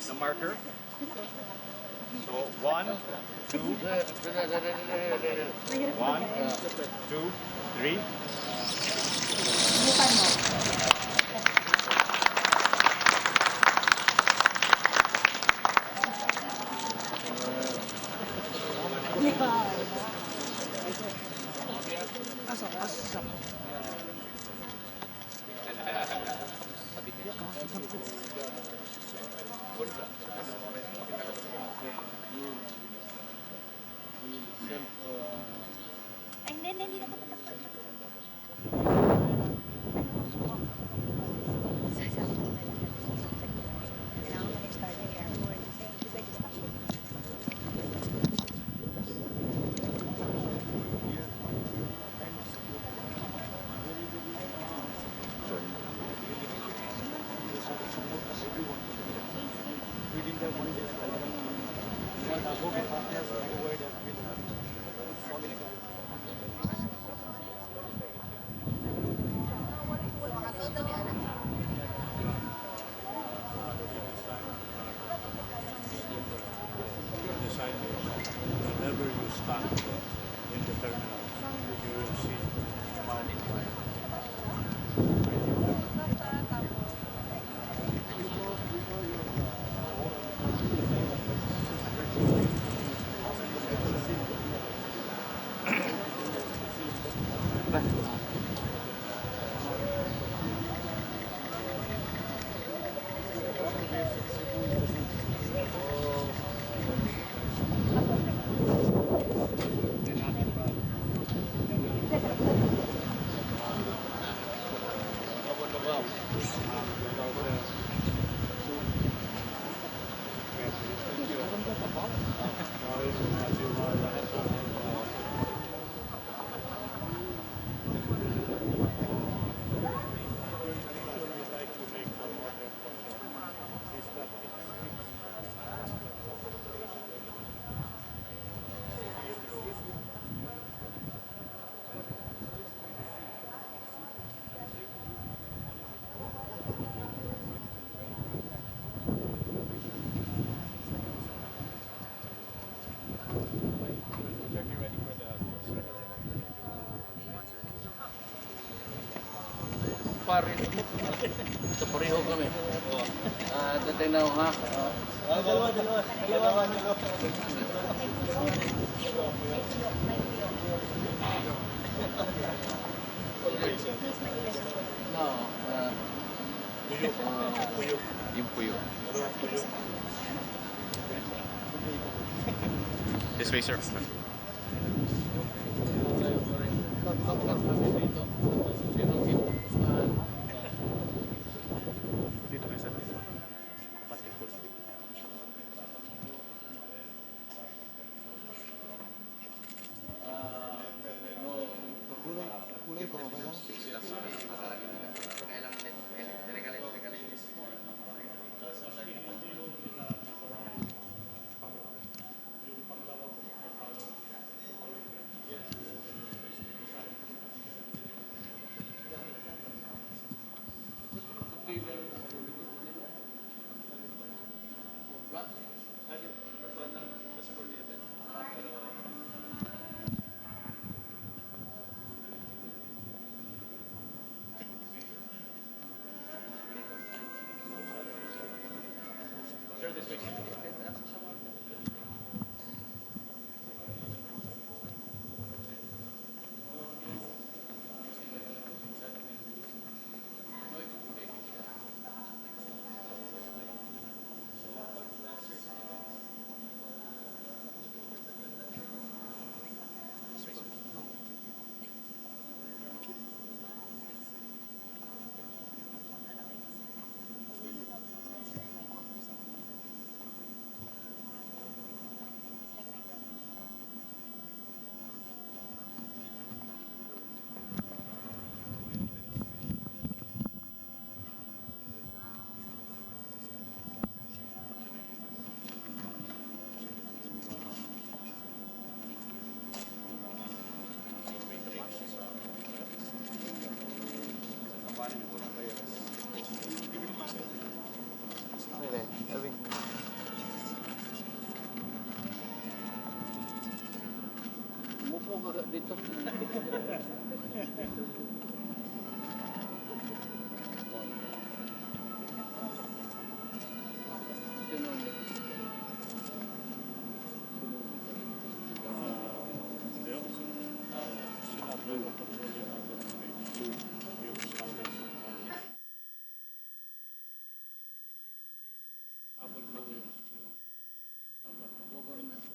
the marker. So 1, 2, 1, 2, 3. Hindi na po tatakot. Kailangan ko na-start yung airport. Kasi pwede stop it. Whenever you stop in the terminal, you will see mountain lion. Pare, ito pareho kami. Tatay na ha. Dalawa. No, yung puyo. This way, sir. Dito kayo sa dito. Pati po. Kulay ko ba lang? Alvin. Dito. Sino ulit? Hindi ako. Sinabi ko controlling natin ang page. Yung standards of conduct. Habol ko yung Government.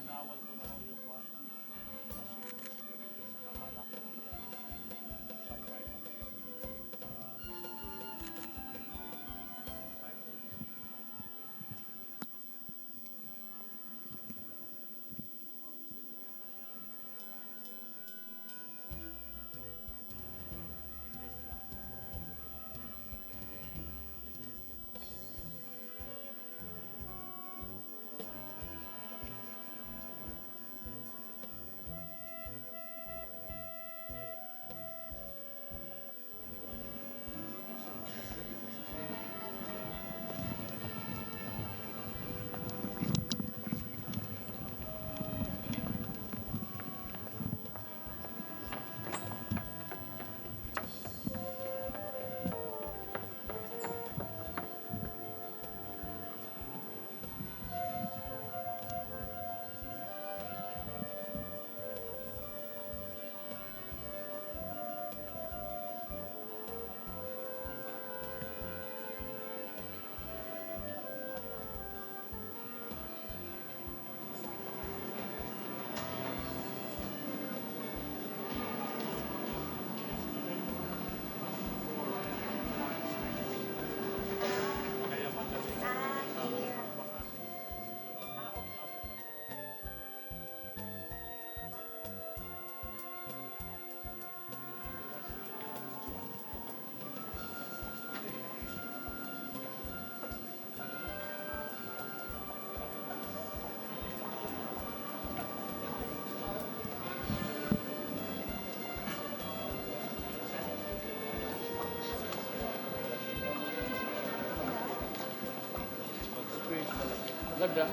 inawal ko na ho yung one. Kasi yung sigarilyo sa kahalak. Sa primary. Kaya madali. Ganda.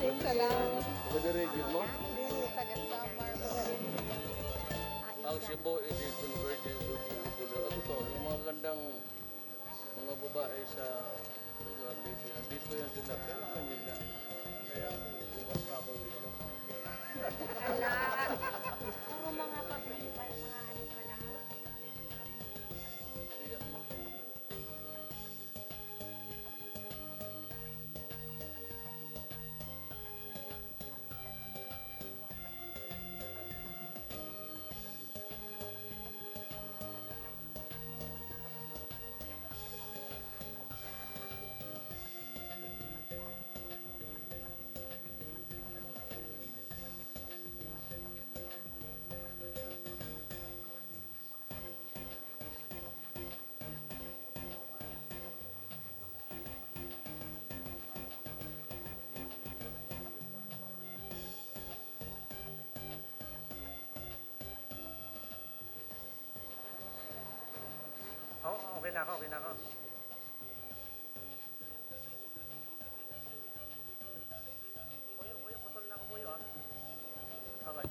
Maraming salamat. Pagka-region mo, Dili, taga-Samar. ang Cebu is a convergence of people. At ito, yung mga gandang mga babae sa lugar dito. Dito yan sila. Pero kanila. Kaya bukas pa ako dito. Ala. Puro mga pablimal, mga ano pala. Tiyak mo. Okay na ako, okay na ako. Muyo, putol na ako muyo ah. Okay.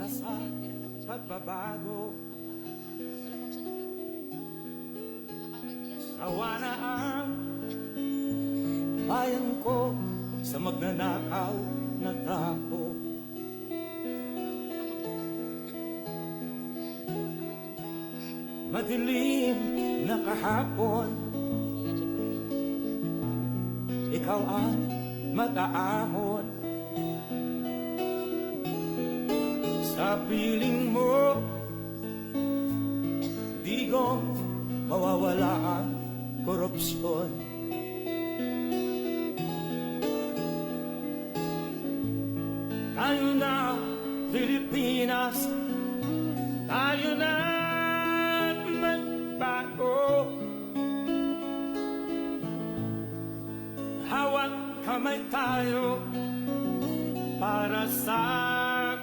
sa pagbabago. Sawa na ang bayan ko sa magnanakaw na tao. Madilim na kahapon, ikaw ang mataahon. Sa piling mo, di ko mawawala ang korupsyon. Tayo na Pilipinas, tayo na't magbago. Hawak kamay tayo para sa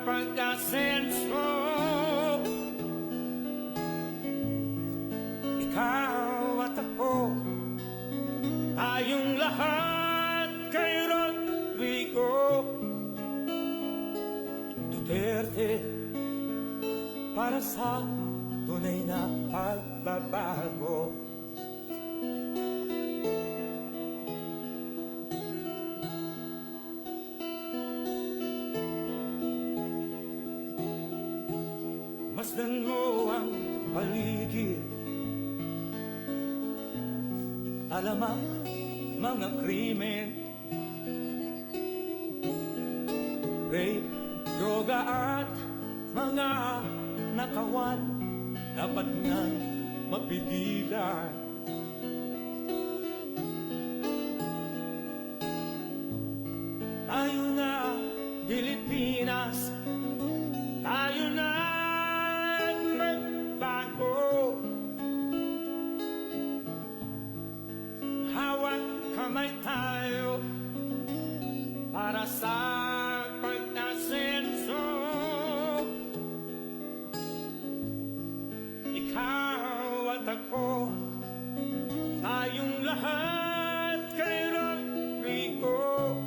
pag-asenso. Ikaw at ako, tayong lahat kay Rodrigo Duterte, para sa tunay na pagbabago. Masdan mo ang paligid, alamak mga krimen, rape, droga at mga nakawan, dapat nang mapigilan. Tayo na Pilipinas, tayo na magbago. Hawak kamay tayo para sa pag-asenso. Ikaw at ako, tayong lahat kay Rodrigo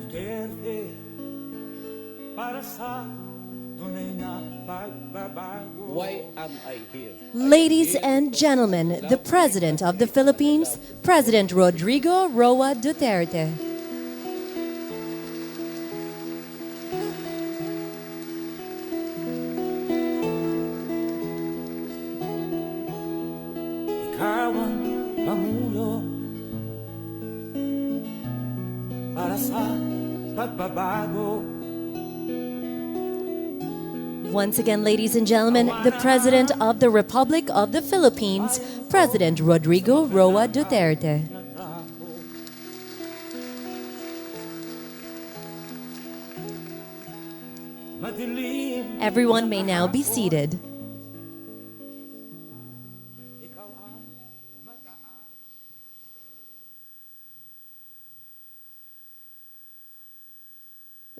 Duterte, para sa tunay na pagbabago. Why am I here? Ladies and gentlemen, the President of the Philippines, President Rodrigo Roa Duterte. Ikaw ang pamulo para sa pagbabago. Once again, ladies and gentlemen, the President of the Republic of the Philippines, President Rodrigo Roa Duterte. Madilim, Everyone may now be seated. ikaw ang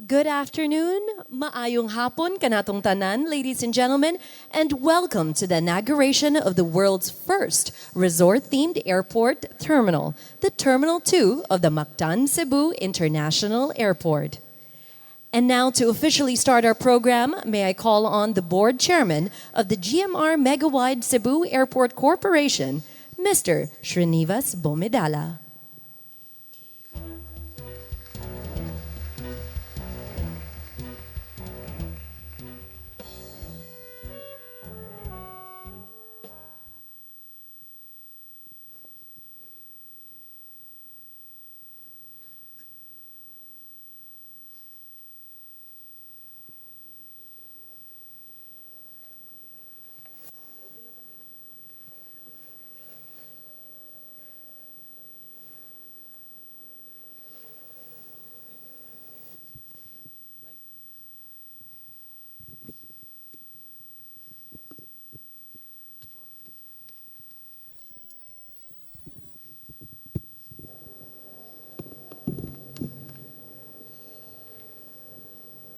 Good afternoon, maayong hapon kanatong tanan, ladies and gentlemen, and welcome to the inauguration of the world's first resort-themed airport terminal, the Terminal 2 of the Mactan, Cebu International Airport. And now to officially start our program, may I call on the board chairman of the GMR Megawide Cebu Airport Corporation, Mr. Srinivas Bomedala.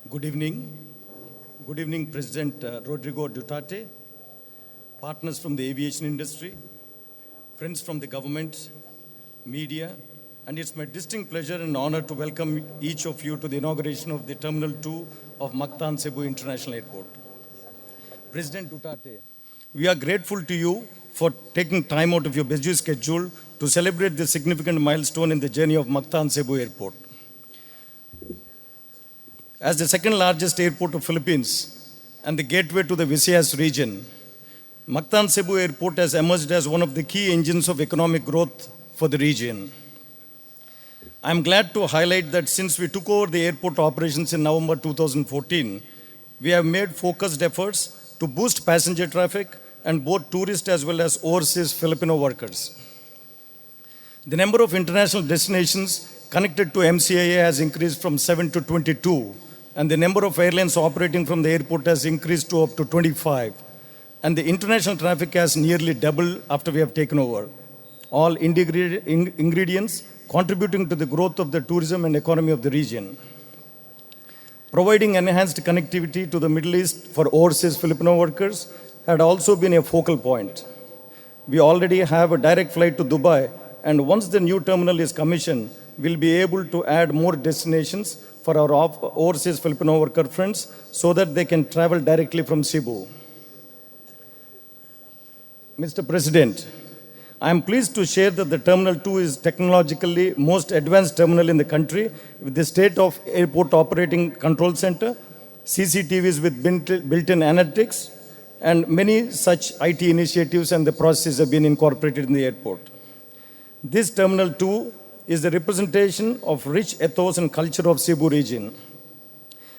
Good evening. Good evening, President Rodrigo Duterte, partners from the aviation industry, friends from the government, media, and it's my distinct pleasure and honor to welcome each of you to the inauguration of the Terminal 2 of Mactan Cebu International Airport. President Duterte, we are grateful to you for taking time out of your busy schedule to celebrate this significant milestone in the journey of Mactan Cebu Airport. As the second largest airport of Philippines and the gateway to the Visayas region, Mactan Cebu Airport has emerged as one of the key engines of economic growth for the region. I am glad to highlight that since we took over the airport operations in November 2014, we have made focused efforts to boost passenger traffic and both tourist as well as overseas Filipino workers. The number of international destinations connected to MCAA has increased from 7 to 22, and the number of airlines operating from the airport has increased to up to 25. And the international traffic has nearly doubled after we have taken over. All ingredients contributing to the growth of the tourism and economy of the region. Providing enhanced connectivity to the Middle East for overseas Filipino workers had also been a focal point. We already have a direct flight to Dubai, and once the new terminal is commissioned, we'll be able to add more destinations for our overseas Filipino worker friends so that they can travel directly from Cebu. Mr. President, I am pleased to share that the Terminal 2 is technologically most advanced terminal in the country with the state-of airport operating control center, CCTVs with built-in analytics, and many such IT initiatives and the processes have been incorporated in the airport. This Terminal 2 is the representation of rich ethos and culture of Cebu region.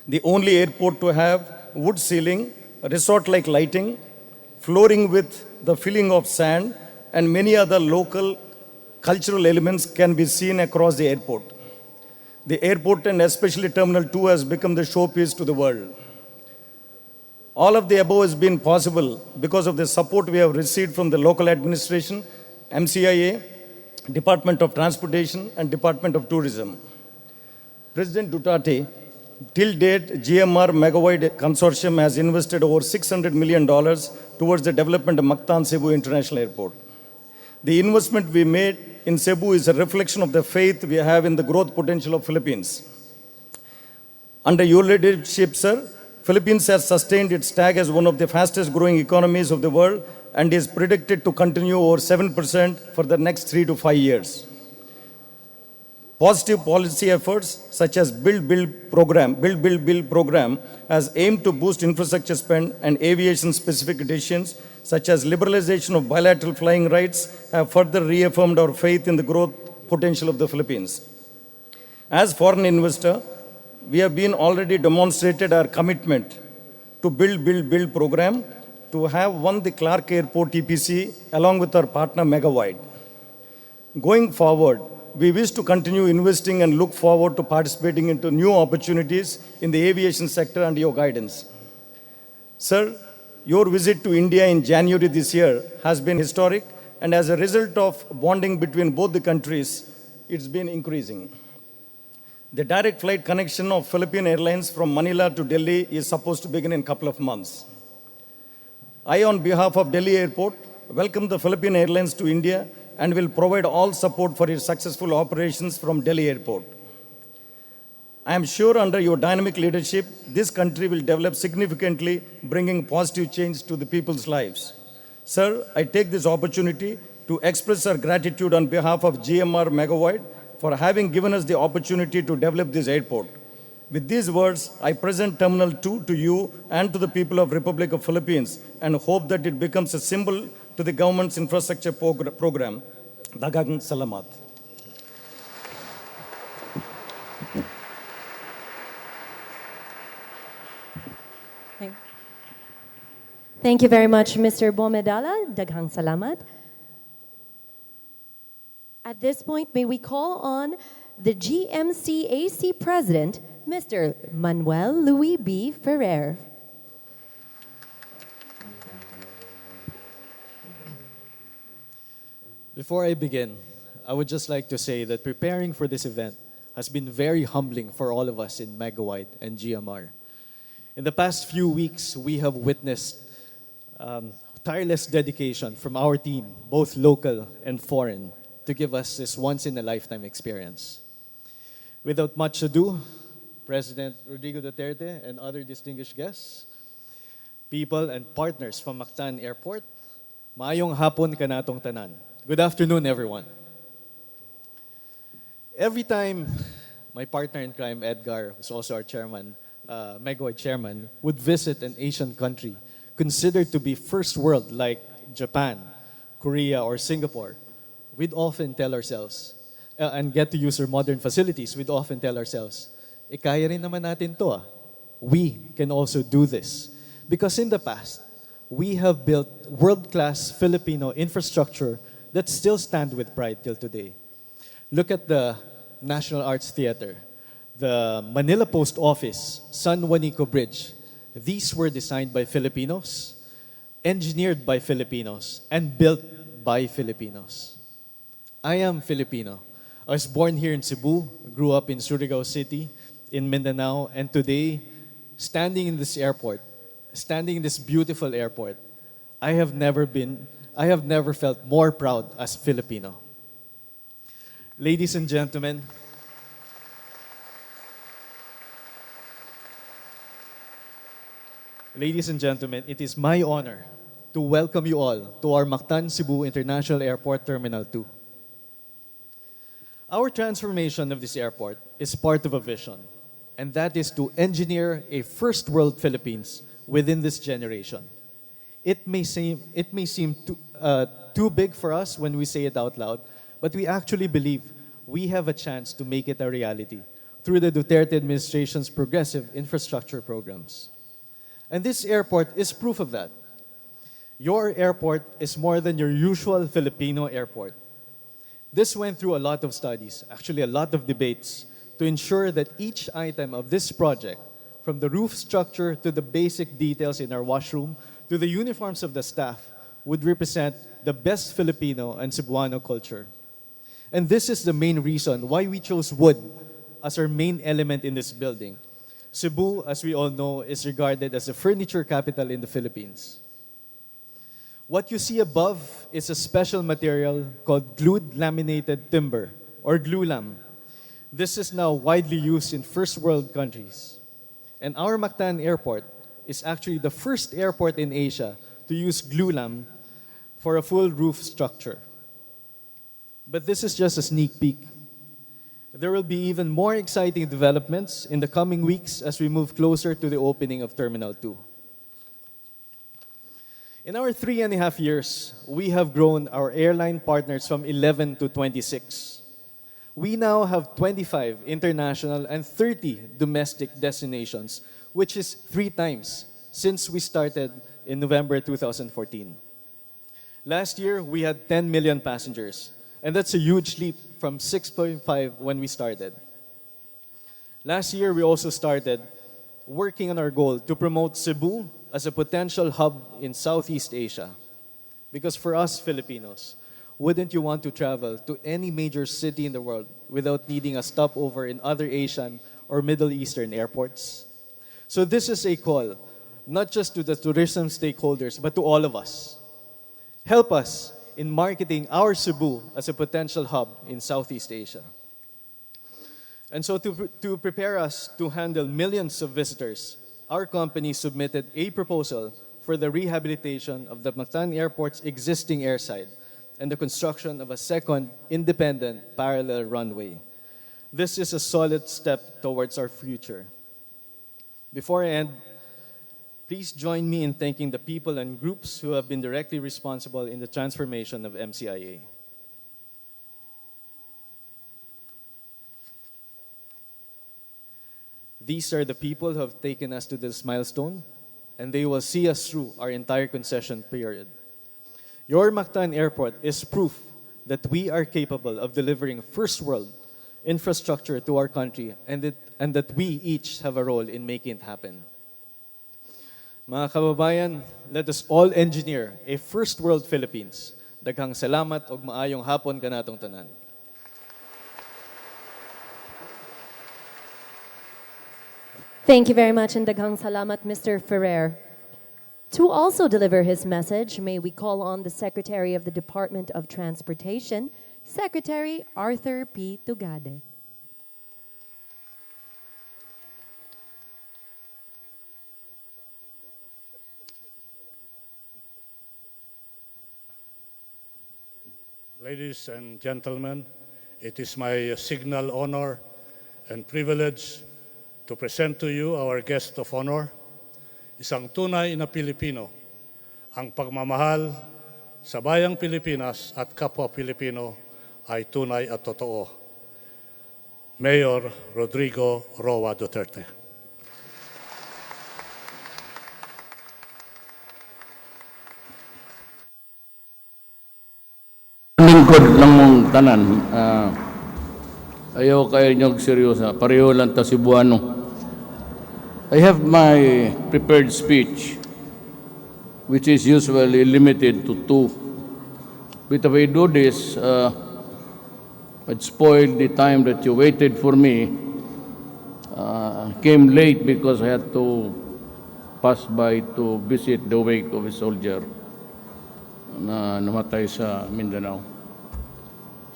The only airport to have wood ceiling, resort-like lighting, flooring with the filling of sand, and many other local cultural elements can be seen across the airport. The airport and especially Terminal 2 has become the showpiece to the world. All of the above has been possible because of the support we have received from the local administration, MCIA, Department of Transportation, and Department of Tourism. President Duterte, till date, GMR Megawide Consortium has invested over $600 million towards the development of Mactan Cebu International Airport. The investment we made in Cebu is a reflection of the faith we have in the growth potential of Philippines. Under your leadership, sir, Philippines has sustained its tag as one of the fastest growing economies of the world and is predicted to continue over 7% for the next 3 to 5 years. Positive policy efforts such as Build Build program has aimed to boost infrastructure spend, and aviation-specific decisions such as liberalization of bilateral flying rights have further reaffirmed our faith in the growth potential of the Philippines. As foreign investor, we have been already demonstrated our commitment to Build program to have won the Clark Airport EPC along with our partner Megawide. Going forward, we wish to continue investing and look forward to participating into new opportunities in the aviation sector under your guidance. Sir, your visit to India in January this year has been historic, and as a result of bonding between both the countries, it's been increasing. The direct flight connection of Philippine Airlines from Manila to Delhi is supposed to begin in a couple of months. I, on behalf of Delhi Airport, welcome the Philippine Airlines to India and will provide all support for its successful operations from Delhi Airport. I am sure under your dynamic leadership, this country will develop significantly, bringing positive change to the people's lives. Sir, I take this opportunity to express our gratitude on behalf of GMR Megawide for having given us the opportunity to develop this airport. With these words, I present Terminal 2 to you and to the people of Republic of Philippines and hope that it becomes a symbol to the government's infrastructure program. Dagang Salamat. Thank you very much, Mr. Bomedala. Daghang salamat. At this point, may we call on the GMCAC President, Mr. Manuel Louis B. Ferrer. Before I begin, I would just like to say that preparing for this event has been very humbling for all of us in Megawide and GMR. In the past few weeks, we have witnessed tireless dedication from our team, both local and foreign, to give us this once-in-a-lifetime experience. Without much ado, President Rodrigo Duterte and other distinguished guests, people and partners from Mactan Airport, maayong hapon kanatong tanan. Good afternoon, everyone. Every time my partner in crime, Edgar, who's also our chairman, Megawide chairman, would visit an Asian country considered to be first world like Japan, Korea, or Singapore, we'd often tell ourselves, and get to use our modern facilities, we'd often tell ourselves, kaya rin naman natin to. We can also do this. Because in the past, we have built world-class Filipino infrastructure that still stand with pride till today. Look at the National Arts Theater, the Manila Post Office, San Juanico Bridge, these were designed by Filipinos, engineered by Filipinos, and built by Filipinos. I am Filipino. I was born here in Cebu, grew up in Surigao City, in Mindanao, and today, standing in this airport, standing in this beautiful airport, I have never felt more proud as Filipino. Ladies and gentlemen, it is my honor to welcome you all to our Mactan Cebu International Airport Terminal 2. Our transformation of this airport is part of a vision, and that is to engineer a first world Philippines within this generation. It may seem too big for us when we say it out loud, but we actually believe we have a chance to make it a reality through the Duterte administration's progressive infrastructure programs. And this airport is proof of that. Your airport is more than your usual Filipino airport. This went through a lot of studies, actually a lot of debates, to ensure that each item of this project, from the roof structure to the basic details in our washroom to the uniforms of the staff, would represent the best Filipino and Cebuano culture. And this is the main reason why we chose wood as our main element in this building. Cebu, as we all know, is regarded as the furniture capital in the Philippines. What you see above is a special material called glued laminated timber, or glulam. This is now widely used in first world countries. And our Mactan Airport is actually the first airport in Asia to use glulam for a full roof structure. But this is just a sneak peek. There will be even more exciting developments in the coming weeks as we move closer to the opening of Terminal 2. In our 3.5 years, we have grown our airline partners from 11 to 26. We now have 25 international and 30 domestic destinations, which is 3 times since we started in November 2014. Last year, we had 10 million passengers, and that's a huge leap from 6.5 when we started. Last year, we also started working on our goal to promote Cebu as a potential hub in Southeast Asia. Because for us Filipinos, wouldn't you want to travel to any major city in the world without needing a stopover in other Asian or Middle Eastern airports? So this is a call, not just to the tourism stakeholders, but to all of us. Help us in marketing our Cebu as a potential hub in Southeast Asia. And so to prepare us to handle millions of visitors, our company submitted a proposal for the rehabilitation of the Mactan Airport's existing airside and the construction of a second independent parallel runway. This is a solid step towards our future. Before I end, please join me in thanking the people and groups who have been directly responsible in the transformation of MCIA. These are the people who have taken us to this milestone, and they will see us through our entire concession period. Your Mactan Airport is proof that we are capable of delivering first-world infrastructure to our country and that we each have a role in making it happen. Mga kababayan, let us all engineer a first-world Philippines. Daghang salamat ug maayong hapon kanatong tanan. Thank you very much, and daghang salamat, Mr. Ferrer. To also deliver his message, may we call on the Secretary of the Department of Transportation, Secretary Arthur P. Tugade. Ladies and gentlemen, it is my signal honor and privilege to present to you our guest of honor, isang tunay na Pilipino, ang pagmamahal sa bayang Pilipinas at kapwa Pilipino ay tunay at totoo. Mayor Rodrigo Roa Duterte. Lingkod lang mong tanan, Ayaw kayo niyog seryosa. Pareho lang ta Cebuano. I have my prepared speech, which is usually limited to 2. But if I do this, I'd spoil the time that you waited for me. Came late because I had to pass by to visit the wake of a soldier na namatay sa Mindanao.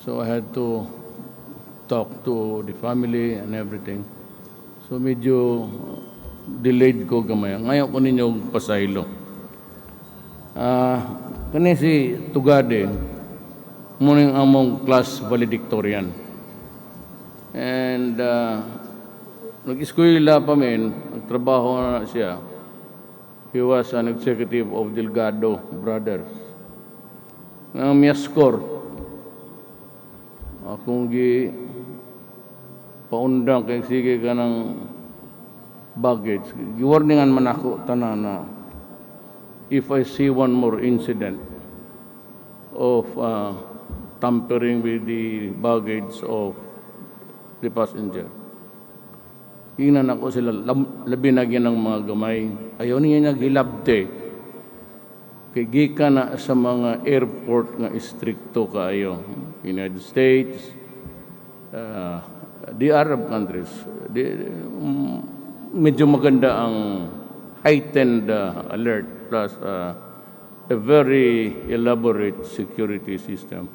So I had to talk to the family and everything. So medyo delayed ko gamay. Ngayon ko ninyo pasaylo. Kani si Tugade, muning among class valedictorian. And nag-eskwela pa min, nagtrabaho na siya. He was an executive of Delgado Brothers. Ang miyaskor, akong paundang kay sige ka ng baggage. Giwarningan man ako tanana if I see one more incident of tampering with the baggage of the passenger. Hinan ako sila, labi na ng mga gamay. Ayaw niya naghilabte. Kay gika na sa mga airport nga istrikto kaayo. United States, the Arab countries, medyo maganda ang heightened alert plus a very elaborate security system.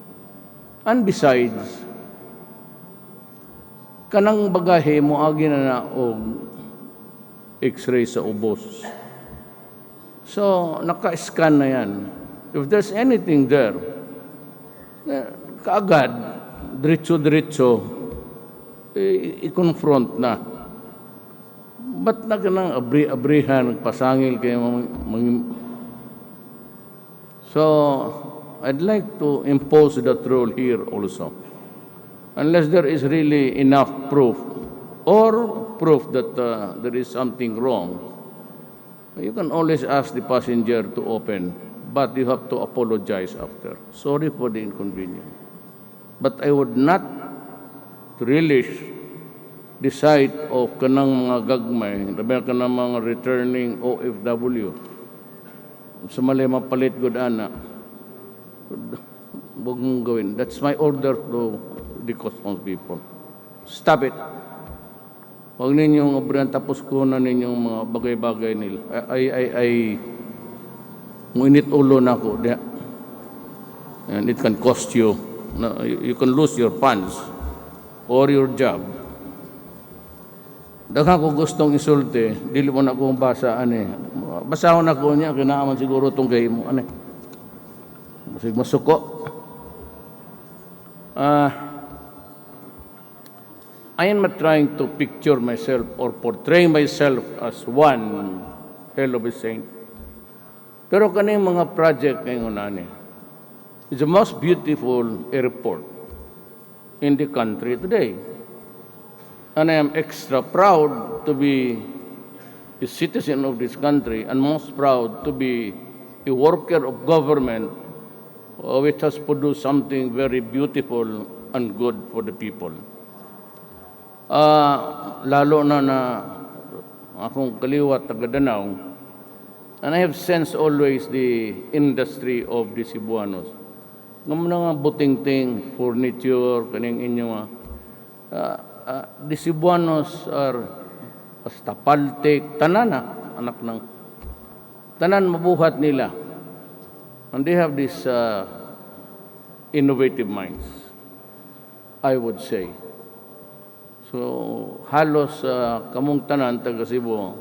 And besides, kanang bagahe mo agi na og x-ray sa ubos. So, naka-scan na yan. If there's anything there, kaagad, diretso-diretso, i-confront na. Ba't na ka nang abri-abrihan, pasangil kayo So, I'd like to impose that rule here also. Unless there is really enough proof or proof that there is something wrong, you can always ask the passenger to open, but you have to apologize after. Sorry for the inconvenience. But I would not relish the sight of kanang mga gagmay, labi kanang mga returning OFW. Sa mali mapalit good ana. Huwag mong gawin. That's my order to the customs people. Stop it. Huwag ninyong obrihan tapos kunan ninyong mga bagay-bagay nila. Ngunit ulo na ako. And it can cost you. You can lose your funds or your job. Daghan ko gustong isulti, dili mo na akong basa, basahon ako niya, kinaaman siguro itong kayo mo, Masig masuko. I am not trying to picture myself or portray myself as one hell of a saint. Pero kaning mga project ngayon it's the most beautiful airport in the country today. And I am extra proud to be a citizen of this country and most proud to be a worker of government which has produced something very beautiful and good for the people. Lalo na akong kaliwat taga-Danau, and I have sensed always the industry of the Cebuanos. Ng mga buting-ting, furniture, kaning inyong the Cebuanos are basta paltik, tanan anak ng tanan mabuhat nila. And they have this innovative minds, I would say. So, halos kamong tanan taga Cebu,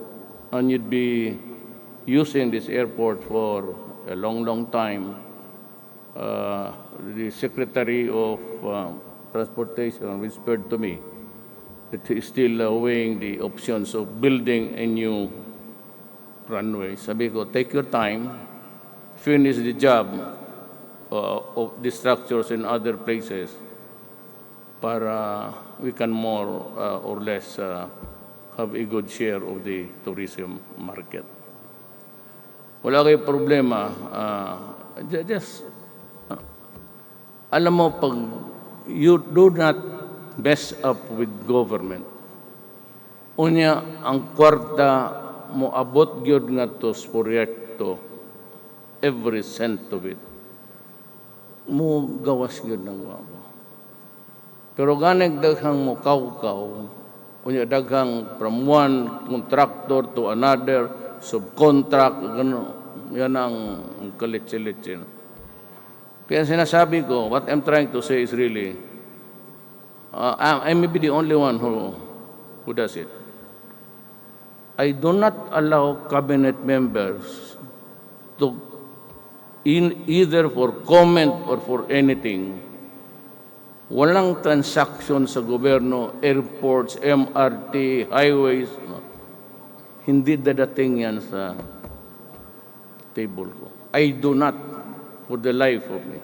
and you'd be using this airport for a long, long time. The Secretary of Transportation whispered to me that he is still weighing the options of building a new runway. Sabi ko, take your time, finish the job of the structures in other places para we can more or less have a good share of the tourism market. Wala kayo problema. Just, alam mo, pag you do not mess up with government. Unya, ang kwarta mo abot gyud nga to sa proyekto, every cent of it, mo gawas gyud ng wabo. Pero ganag daghang mo kaw-kaw, unya daghang from one contractor to another, subcontract, gano, yan ang kalitsi-litsi. Kaya sinasabi ko, what I'm trying to say is really, I may be the only one who does it. I do not allow cabinet members to, either for comment or for anything, walang transaction sa gobyerno, airports, MRT, highways, hindi dadating yan sa table ko. I do not, for the life of me.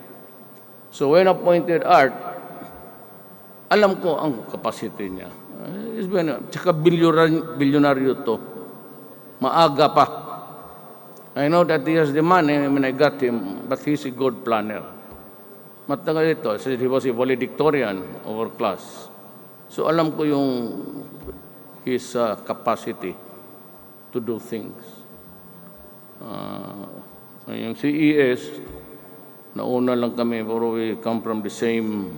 So when appointed Art, alam ko ang capacity niya. Tsaka bilyonaryo to. Maaga pa. I know that he has the money when I got him, but he's a good planner. Matagal ito, he was a valedictorian of our class. So alam ko yung his capacity to do things. Yung CES, nauna lang kami, pero we come from the same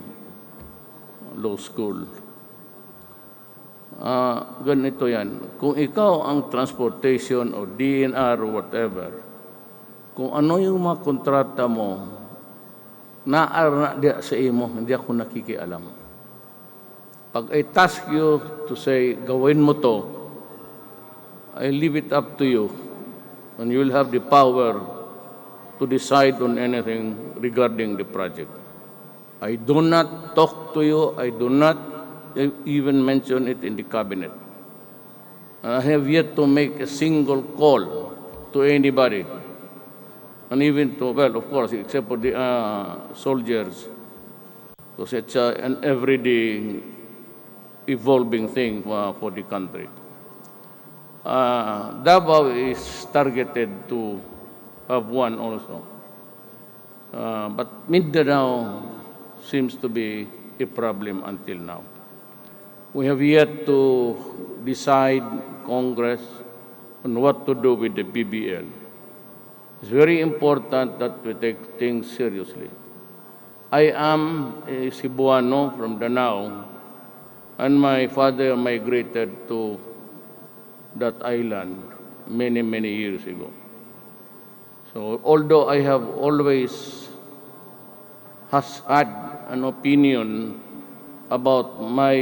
law school. Ganito yan. Kung ikaw ang transportation o DNR or whatever, kung ano yung mga kontrata mo, naara na sa imo, hindi ako nakikialam. Pag I task you to say, gawin mo to, I leave it up to you, and you will have the power to decide on anything regarding the project. I do not talk to you, I do not even mention it in the cabinet. I have yet to make a single call to anybody, and even to, well, of course, except for the soldiers, because it's an everyday evolving thing for the country. Davao is targeted to have one also. But Mindanao seems to be a problem until now. We have yet to decide, Congress, on what to do with the BBL. It's very important that we take things seriously. I am a Cebuano from Danao, and my father migrated to that island many, many years ago. So although I have always had an opinion about my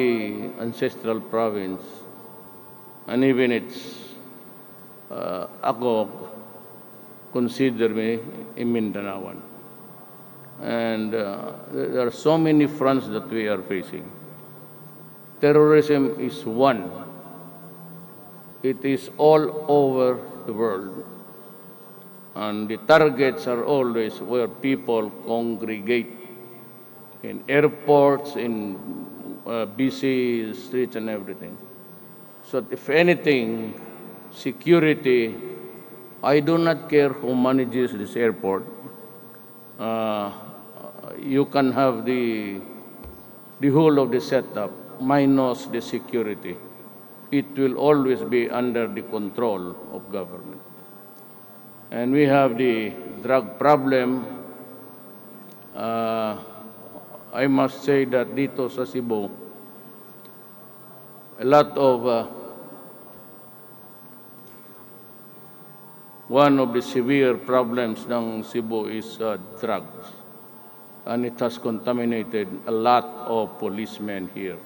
ancestral province, and even ako consider me a Mindanaoan. And there are so many fronts that we are facing. Terrorism is one. It is all over the world. And the targets are always where people congregate, in airports, in busy streets and everything. So if anything, security, I do not care who manages this airport. You can have the whole of the setup minus the security. It will always be under the control of government. And we have the drug problem. I must say that dito sa Cebu, a lot of one of the severe problems ng Cebu is drugs. And it has contaminated a lot of policemen here.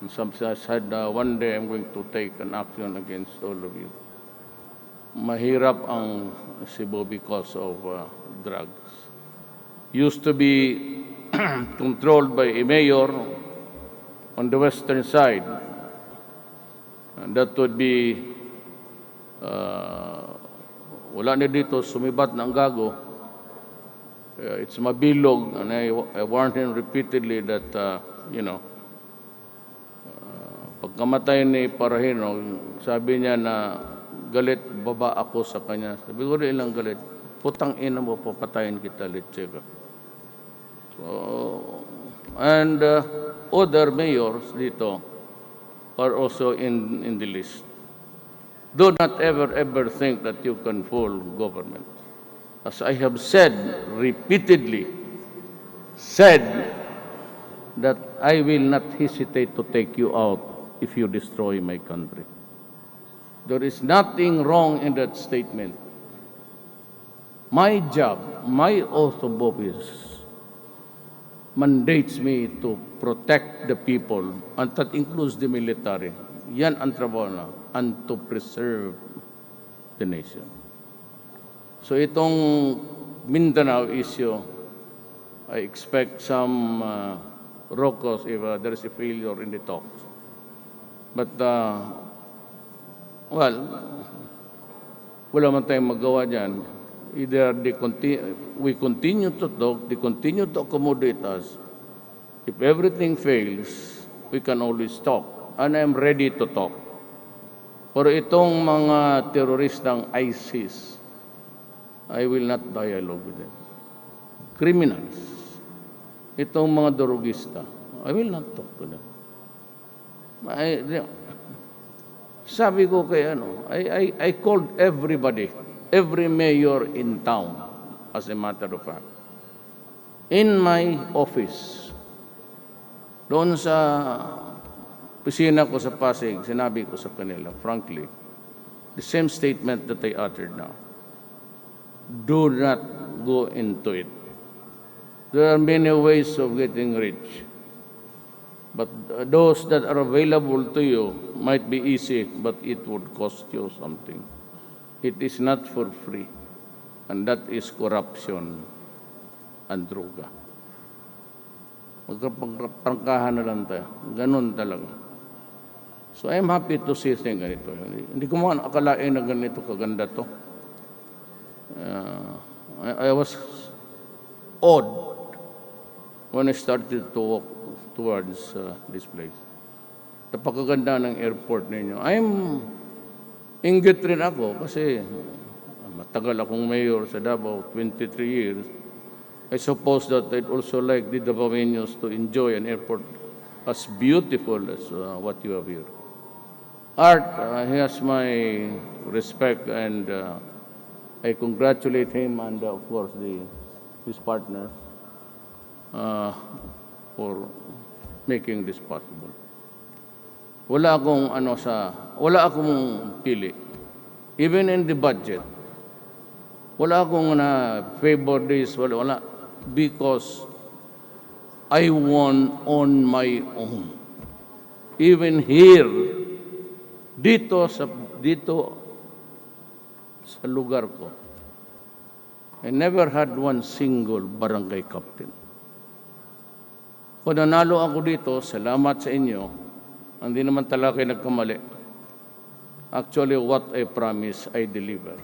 And some said, one day I'm going to take an action against all of you. Mahirap ang Cebu because of drugs. Used to be controlled by a mayor on the western side. And that would be, wala na dito, sumibat na ang gago. It's mabilog, and I warned him repeatedly that, pagkamatay ni Parahino, sabi niya na galit baba ako sa kanya. Sabi ko rin ilang galit, putang ina mo, papatayin kita, litsega. So, and other mayors dito are also in the list. Do not ever think that you can fool government. As I have said repeatedly, that I will not hesitate to take you out if you destroy my country. There is nothing wrong in that statement. My job, my oath of office, mandates me to protect the people, and that includes the military. Yan ang trabaho na, and to preserve the nation. So itong Mindanao issue, I expect some raucous if there is a failure in the talks. But, well, wala man tayong magawa dyan. Either we continue to talk, they continue to accommodate us. If everything fails, we can always talk. And I'm ready to talk. Pero itong mga teroristang ISIS, I will not dialogue with them. Criminals, itong mga drogista, I will not talk to them. Sabi ko kay I called everybody, every mayor in town, as a matter of fact. In my office, doon sa opisina ko sa Pasig, sinabi ko sa kanila, frankly, the same statement that I uttered now. Do not go into it. There are many ways of getting rich. But those that are available to you might be easy, but it would cost you something. It is not for free. And that is corruption and droga. Magkapangkahan na lang tayo. Ganun talaga. So I'm happy to see things ganito. Hindi ko man akalain na ganito kaganda to. I was awed when I started to walk towards this place. Napakaganda ng airport ninyo. Inggit rin ako kasi matagal akong mayor sa Davao, 23 years. I suppose that I'd also like the Davaoeños to enjoy an airport as beautiful as what you have here. Art, he has my respect, and I congratulate him and of course his partners for making this possible. Wala akong pili. Even in the budget, wala akong favor this, wala. Because I won on my own. Even here, dito sa lugar ko, I never had one single barangay captain. Kung nanalo ako dito, salamat sa inyo. Hindi naman talaga kayo nagkamali. Actually, what I promised, I deliver.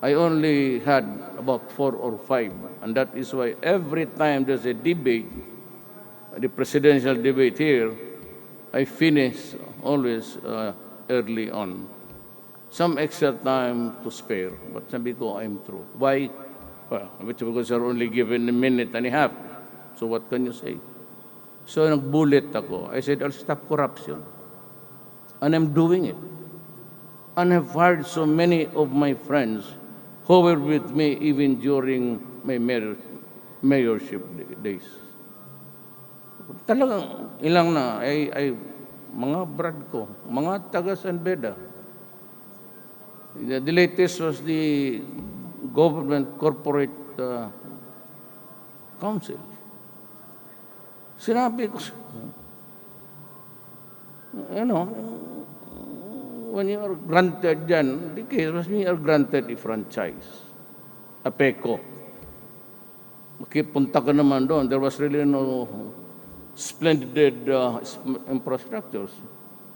I only had about 4 or 5, and that is why every time there's a debate, the presidential debate here, I finish always early on. Some extra time to spare, but sabi ko, I'm through. Why? Well, because you're only given a minute and a half. So what can you say? So nag-bullet ako. I said, I'll stop corruption. And I'm doing it. And I've hired so many of my friends who were with me even during my mayorship days. Talagang ilang na, mga brad ko, mga taga San Beda. The latest was the government corporate council. Sinabi ko, when you are granted dyan, the case was you are granted a franchise, a PECO. Makipunta ka naman doon. There was really no splendid infrastructures.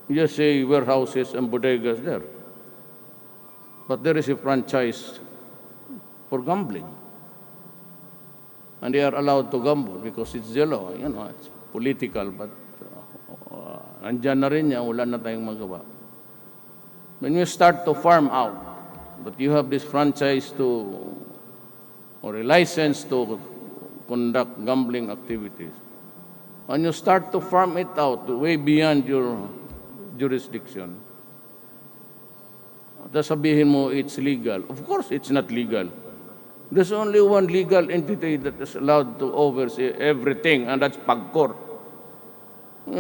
You just say warehouses and bodegas there. But there is a franchise for gambling. And they are allowed to gamble because it's the law. It's political, but andyan na rin yan, wala na tayong magawa. When you start to farm out, but you have this franchise or a license to conduct gambling activities, when you start to farm it out way beyond your jurisdiction, tapos sabihin mo it's legal. Of course, it's not legal. There's only one legal entity that is allowed to oversee everything, and that's PAGCOR.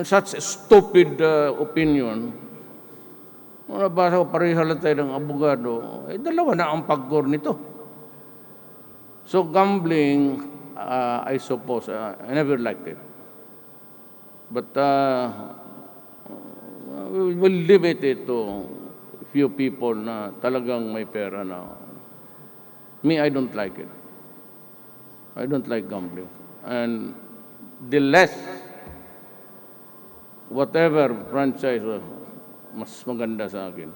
Such a stupid opinion. Nabasa ko, pareha lang tayo ng abogado. Dalawa na ang PAGCOR nito. So gambling, I suppose, I never liked it. But we'll limit it to few people na talagang may pera na. Me, I don't like it. I don't like gambling. And the less, whatever franchise, mas maganda sa akin.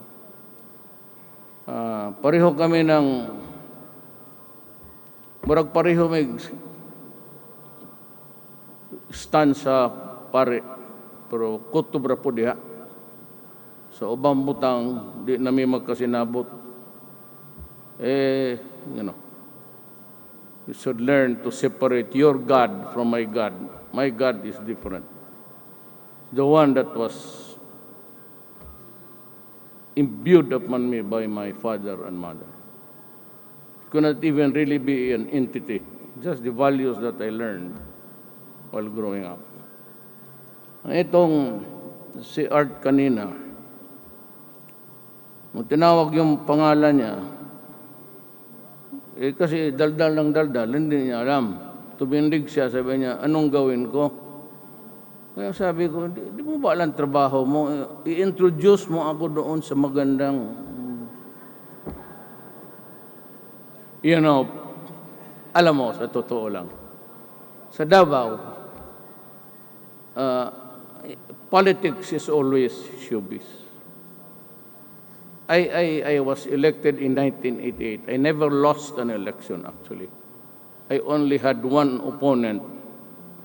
Pareho kami ng, murag pareho may stand sa pare, pero kutubra po diha. Sa ubang butang, di nami magkasinabot. You know, you should learn to separate your God from my God. My God is different. The one that was imbued upon me by my father and mother. It could not even really be an entity, just the values that I learned while growing up. Itong si Art kanina, nung tinawag yung pangalan niya, kasi daldal ng daldal, hindi niya alam. Tumindig siya, sabi niya, anong gawin ko? Kaya sabi ko, di mo ba alam trabaho mo? I-introduce mo ako doon sa magandang, alam mo, sa totoo lang. Sa Davao, politics is always showbiz. I was elected in 1988. I never lost an election, actually. I only had one opponent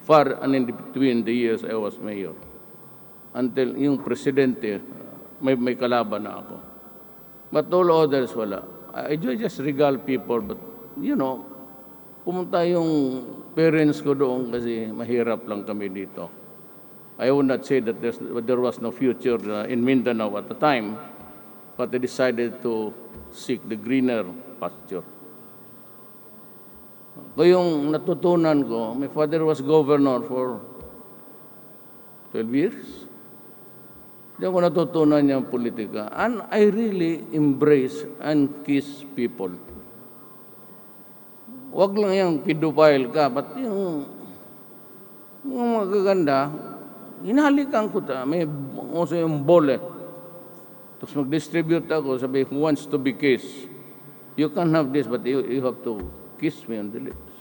far and in between the years I was mayor. Until yung presidente, may kalaban na ako. But all others, wala. I just regal people, but, pumunta yung parents ko doon kasi mahirap lang kami dito. I would not say that there was no future in Mindanao at the time, but I decided to seek the greener pasture. So yung natutunan ko, my father was governor for 12 years. Diyan ko natutunan niya ang politika. And I really embrace and kiss people. Huwag lang yung pedophile ka, but yung magaganda, hinalikan ko ta. May also yung bole. Tapos mag-distribute ako, sabi, who wants to be kissed? You can have this, but you have to kiss me on the lips.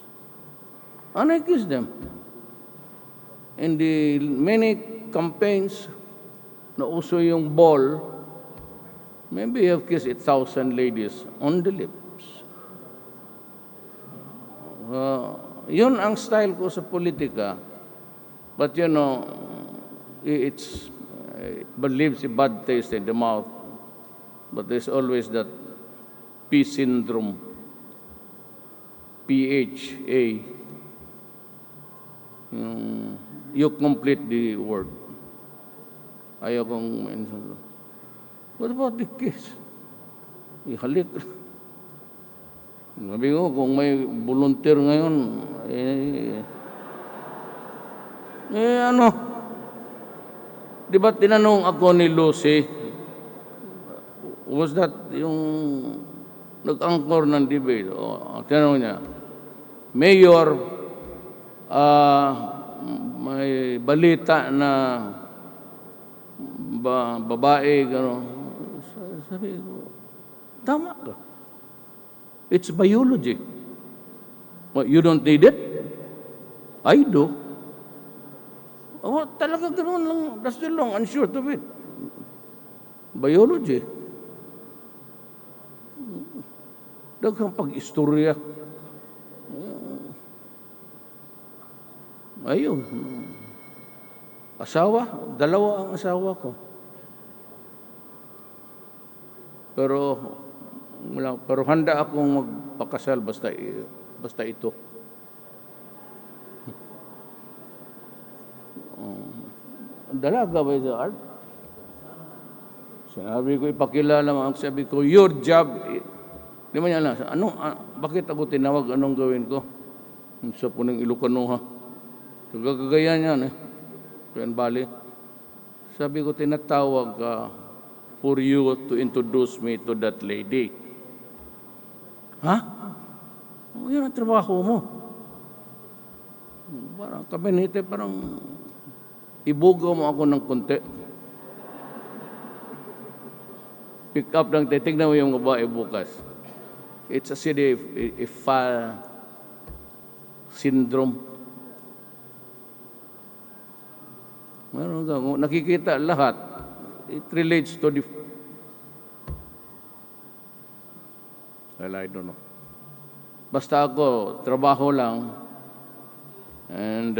And I kissed them. In the many campaigns, na uso yung ball, maybe you have kissed 1,000 ladies on the lips. Yun ang style ko sa politika. But it leaves a bad taste in the mouth. But there's always that P syndrome. PHA. You complete the word. Ayaw kong mention. What about the kiss? Ihalik. Sabi ko, kung may volunteer ngayon, di ba tinanong ako ni Lucy, was that yung nag-anchor ng debate? Tinanong niya, Mayor, may balita na babae, gano'n. Sabi ko, tama ka. It's biology. What, you don't need it? I do. Talaga gano'n lang. That's the long and short of it. Biology. Daghang pag-istorya. Ayun. Asawa, 2 ang asawa ko. Pero handa akong magpakasal basta ito. Dalaga ba sa art? Sabi ko, ipakilala mo. Sabi ko, your job. Di ba niya na, bakit ako tinawag? Anong gawin ko? Sa punong Ilocano ha. So, gagagayan yan eh. Kuyan Bali. Sabi ko, tinatawag ka for you to introduce me to that lady. Ha? Yan ang trabaho mo. Parang kabinete, parang ibugaw mo ako ng konti. Pick up lang, titignan mo yung babae bukas. It's a file syndrome. Meron ka, nakikita lahat. It relates to the... Well, I don't know. Basta ako, trabaho lang. And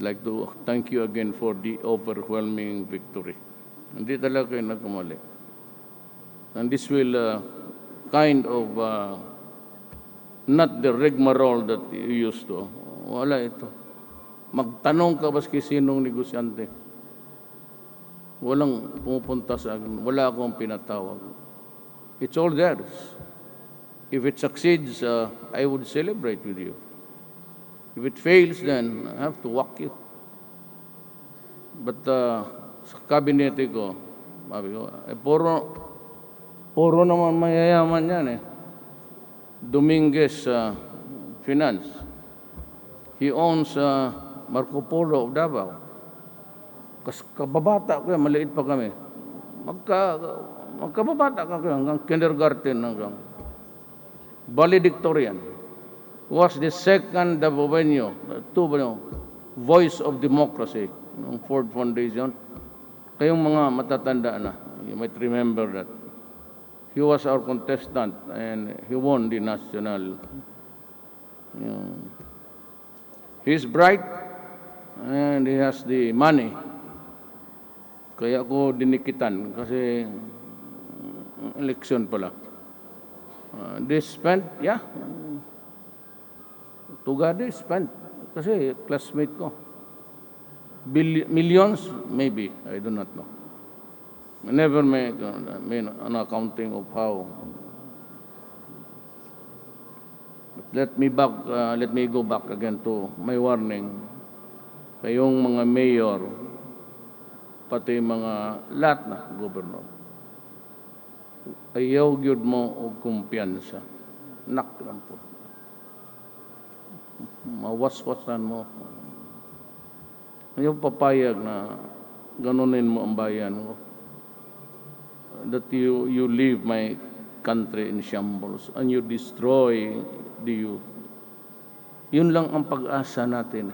like to thank you again for the overwhelming victory. Hindi talaga kayo nagkamali. And this will kind of not the rigmarole that you used to. Wala ito. Magtanong ka baski sinong negosyante. Walang pumupunta sa akin. Wala akong pinatawag. It's all theirs. If it succeeds, I would celebrate with you. If it fails, then I have to walk you. But sa kabinete ko, sabi ko, puro naman mayayaman yan eh. Dominguez Finance. He owns Marco Polo of Davao. Kababata ko yan, maliit pa kami. Magkababata ka ko hanggang kindergarten hanggang valedictorian. Was the second voice of democracy ng Ford Foundation. Kayong mga matatanda na, you might remember that. He was our contestant and he won the national. He's bright and he has the money. Kaya ako dinikitan kasi election pala. They spent, yeah. Tugade spent. Kasi classmate ko. Millions, maybe. I do not know. I never make an accounting of how. But let me go back again to my warning. Kayong mga mayor, pati mga lahat na gobernador. Ayaw gyud mo og kumpiyansa. Nak lang po. Mawaswasan mo. Ayaw papayag na ganunin mo ang bayan mo. That you leave my country in shambles and you destroy the youth. Yun lang ang pag-asa natin.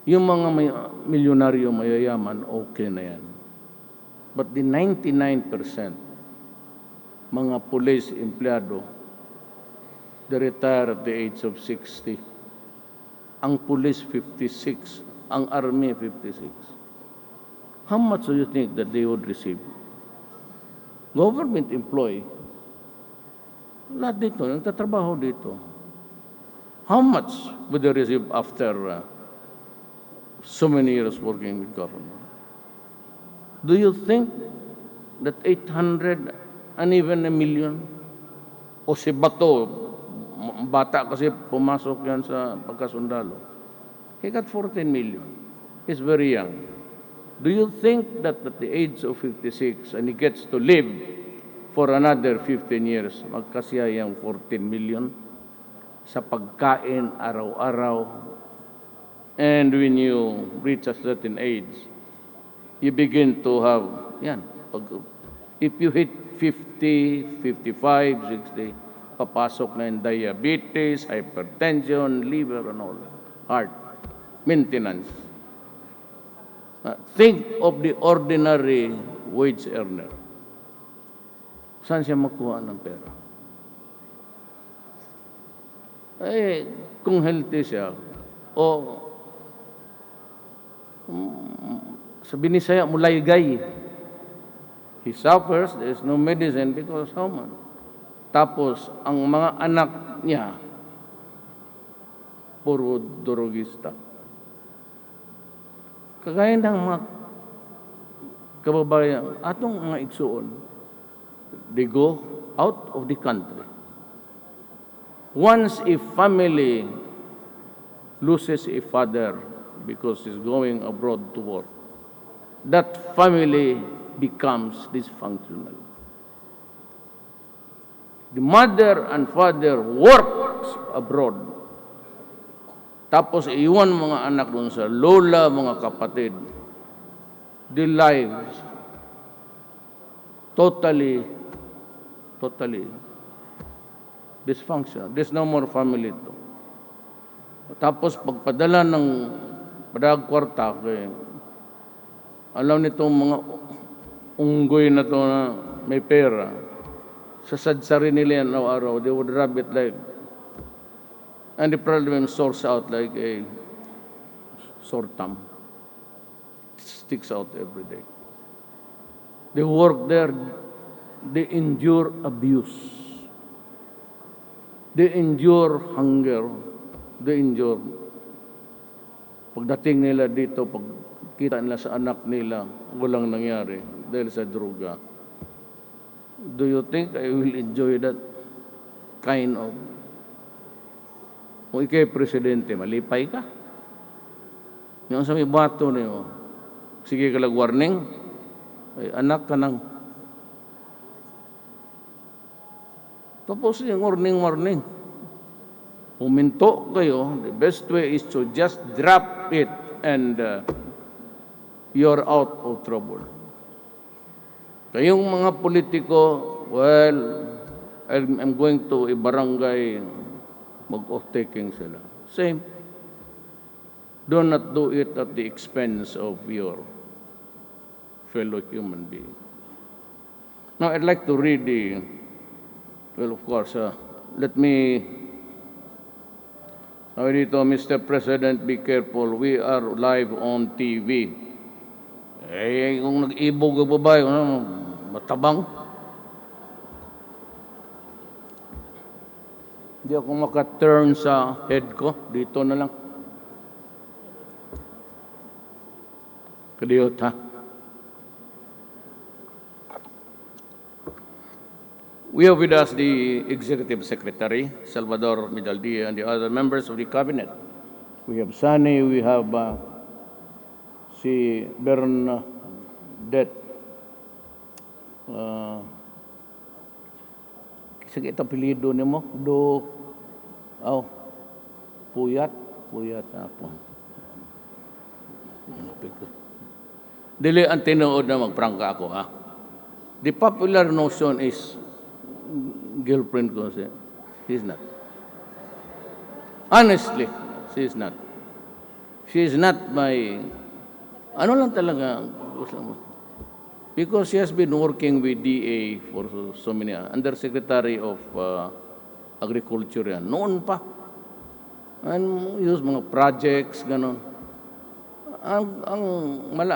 Yung mga milyonaryo mayayaman, okay na yan. But the 99%, mga police empleyado, they retire at the age of 60. Ang police, 56. Ang army, 56. How much do you think that they would receive? Government employee, lahat dito, nagtatrabaho dito. How much would they receive after so many years working with government? Do you think that 800 and even 1 million? O si Bato, bata kasi pumasok yan sa pagkasundalo. He got 14 million. He's very young. Do you think that at the age of 56 and he gets to live for another 15 years, magkasiya yung 14 million sa pagkain araw-araw? And when you reach a certain age, you begin to have, yan, if you hit 50, 55, 60, papasok na yung diabetes, hypertension, liver and all, heart, maintenance. Think of the ordinary wage earner. Saan siya makuha ng pera? Eh, kung healthy siya, o sa Binisaya, mulaygay. He suffers, there is no medicine because how much? Tapos, ang mga anak niya, puro drogista. Kagaya ng mga kababayan, atong mga igsuon, they go out of the country. Once a family loses a father because he's going abroad to work, that family becomes dysfunctional. The mother and father works abroad. Tapos iwan mga anak doon sa lola, mga kapatid. The lives totally dysfunctional. There's no more family to. Tapos pagpadala ng padag kwarta, alam nitong mga unggoy na to na may pera, sasadsari nila yan araw-araw, they would rub it like, and the problem soars out like a sore thumb. It sticks out every day. They work there, they endure abuse. They endure hunger. They endure. Pagdating nila dito, pagkita nila sa anak nila, walang nangyari dahil sa droga. Do you think I will enjoy that kind of... Kung ikay presidente, malipay ka. Yung sa may bato niyo, sige ka lang warning, ay anak ka nang. Tapos yung warning. Huminto kayo, the best way is to just drop it and you're out of trouble. Kayong mga politiko, well, I'm going to a barangay, mag-off-taking sila. Same. Do not do it at the expense of your fellow human being. Now, I'd like to read well, of course, let me, dito, Mr. President, be careful. We are live on TV. Kung nag-ibog ang babae, matabang. Hindi ako maka-turn sa head ko. Dito na lang. Kadiyot, ha? We have with us the Executive Secretary, Salvador Medaldia, and the other members of the Cabinet. We have Sani, we have si Bernadette. Sige, ito apelido ni mo? Puyat ako. Dili ang tinuod na magprangka ako, ha? The popular notion is girlfriend ko siya. She's not. Honestly, she's not. She's not my... Ano lang talaga gusto mo? Because she has been working with DA for so many... Undersecretary of Agriculture yan. Noon pa. And use mga projects, gano'n.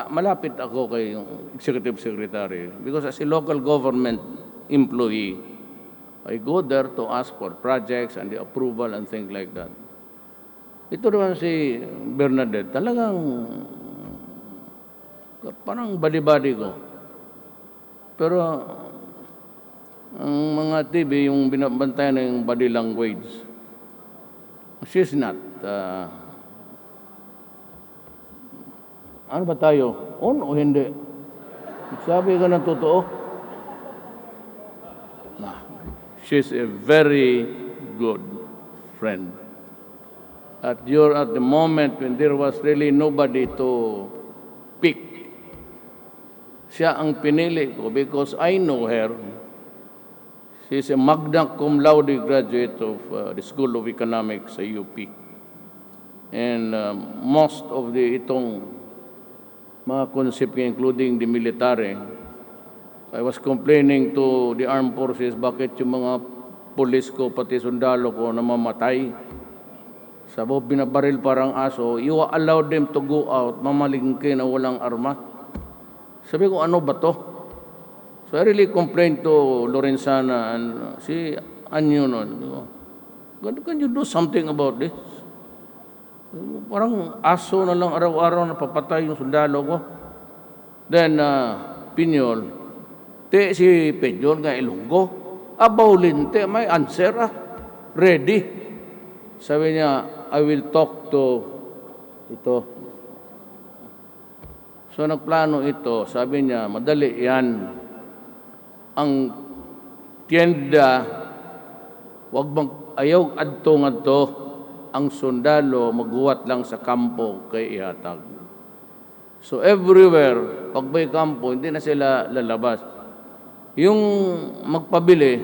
Malapit ako kay Executive Secretary because as a local government employee, I go there to ask for projects and the approval and things like that. Ito naman si Bernadette, talagang parang badi-badi ko. Pero ang mga TV, yung binabantayan ng body language, she's not. Ano ba tayo? On o hindi? Sabi ka ng totoo? She's a very good friend. At the moment when there was really nobody to pick, siya ang pinili ko because I know her. She's a magna cum laude graduate of the School of Economics sa UP. And most of itong mga concept, including the military, I was complaining to the armed forces bakit yung mga pulis ko pati sundalo ko namamatay. Sabi, binabaril parang aso, you allow them to go out, mamalingke na walang arma. Sabi ko, ano ba to? So I really complained to Lorenzana and si Anyo. Can you do something about this? Parang aso na lang araw-araw napapatay yung sundalo ko. Then, Pinyol, te si Pedyon nga Ilonggo, abawlin te, may answer ready. Sabi niya, I will talk to ito. So nagplano ito, sabi niya, madali yan. Ang tienda, wag ayaw adto-ngadto, ang sundalo maghuwat lang sa kampo kay ihatag. So everywhere, pag may kampo, hindi na sila lalabas. Yung magpabili,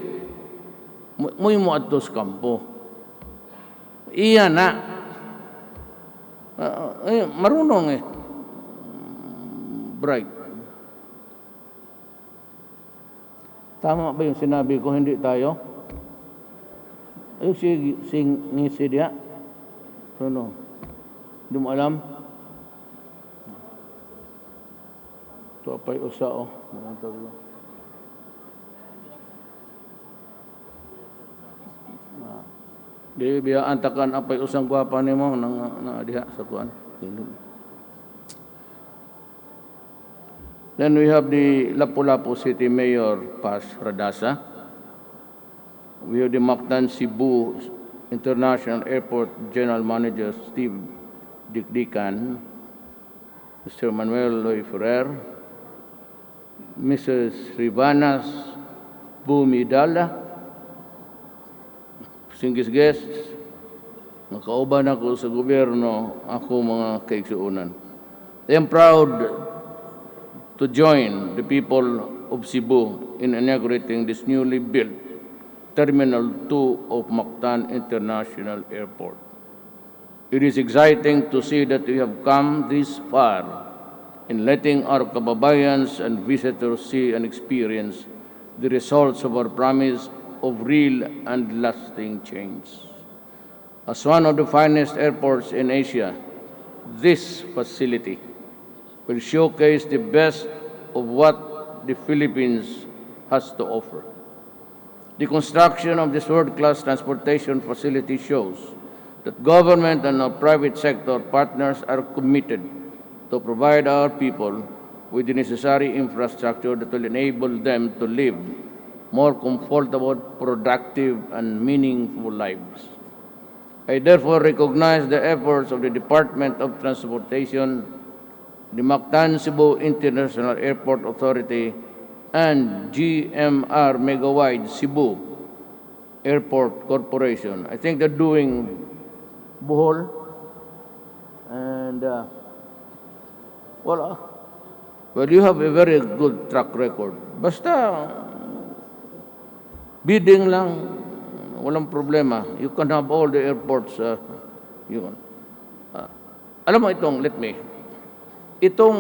mo adto sa kampo. Iyan na. Marunong bright. Tama ba yung sinabi ko, hindi tayo? Ayun ngisi diya. Ano? Hindi mo alam? Ito apay usa Di biyaan takan apay usang gwapa nimo nang diha sa kuan. Then we have the Lapu-Lapu City Mayor Paz Radasa. We have the Mactan Cebu International Airport General Manager Steve Dikdikan, Mr. Manuel Loy Ferrer, Mrs. Rivanas Bumidala, Singgis guests, nakauban ako sa gobyerno, ako mga kaigsuunan. I am proud to join the people of Cebu in inaugurating this newly built Terminal 2 of Mactan International Airport. It is exciting to see that we have come this far in letting our kababayans and visitors see and experience the results of our promise of real and lasting change. As one of the finest airports in Asia, this facility will showcase the best of what the Philippines has to offer. The construction of this world-class transportation facility shows that government and our private sector partners are committed to provide our people with the necessary infrastructure that will enable them to live more comfortable, productive, and meaningful lives. I therefore recognize the efforts of the Department of Transportation, the Mactan Cebu International Airport Authority, and GMR Megawide Cebu Airport Corporation. I think they're doing Bohol and well, you have a very good track record. Basta bidding lang, walang problema. You can have all the airports. Alam mo itong, itong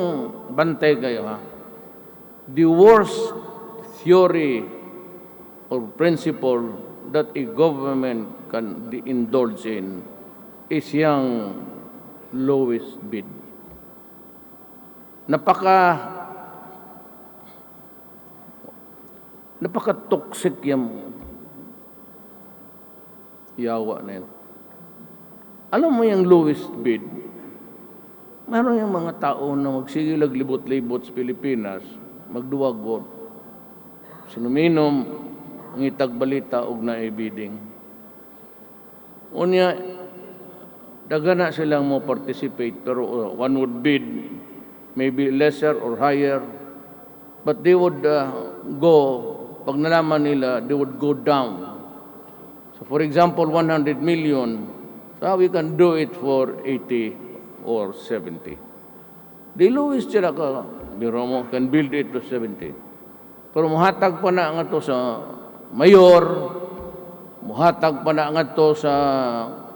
bantay kayo ha. The worst theory or principle that a government can indulge in is yung lowest bid. Napaka-toxic yung yawa na yun. Alam mo yung lowest bid, meron yung mga tao na magsigilag libot-libot sa Pilipinas, magduwagot, sinuminom, ngitag balita og na bidding. Unya, dagana silang mo participate, pero one would bid maybe lesser or higher, but they would go, pag nalaman nila, they would go down. So for example, 100 million, so we can do it for 80 or 70. The lowest sila ka, biro mo, can build it to 70. Pero muhatag pa na nga to sa mayor, muhatag pa na nga to sa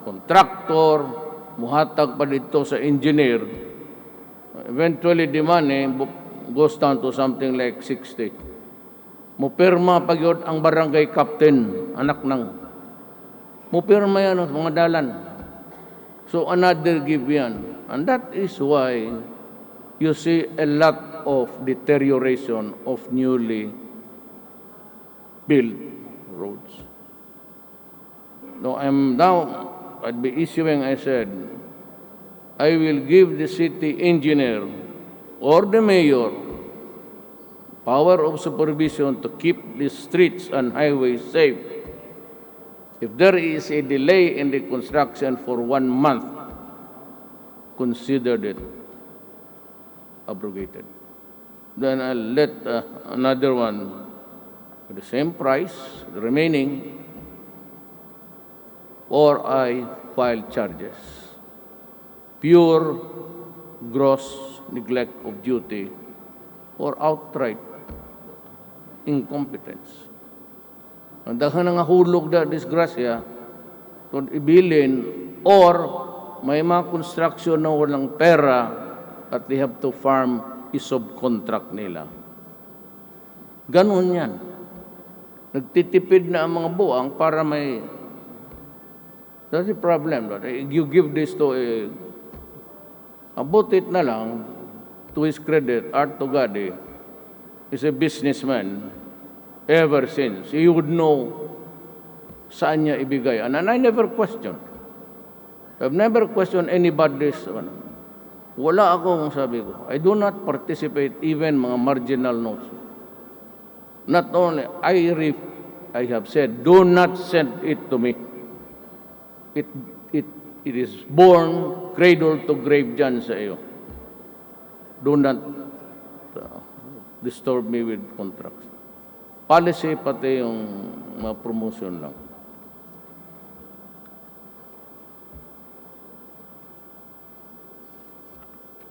contractor, muhatag pa dito sa engineer. Eventually, the money goes down to something like 60. Mupirma pag yun ang barangay captain, anak nang. Mupirma yan ang mga dalan. So another give yan. And that is why you see a lot of deterioration of newly built roads. No, I'd be issuing, I said, I will give the city engineer or the mayor power of supervision to keep the streets and highways safe. If there is a delay in the construction for 1 month, consider it abrogated. Then I'll let another one with the same price, the remaining, or I file charges. Pure gross neglect of duty or outright incompetence. Ang daghan nga hulog na disgrasya kung ibilin or may mga construction na walang pera at they have to farm i-subcontract nila. Ganun yan. Nagtitipid na ang mga buang para may... That's the problem. You give this to a... About it na lang, to his credit, Art Tugade is a businessman ever since. He would know saan niya ibigay. And I never questioned. I've never questioned anybody's... Wala akong sabi ko. I do not participate even mga marginal notes. Not only, I have said, do not send it to me. It is born cradle to grave dyan sa iyo. Do not disturb me with contracts. Policy pati yung mga promotion lang.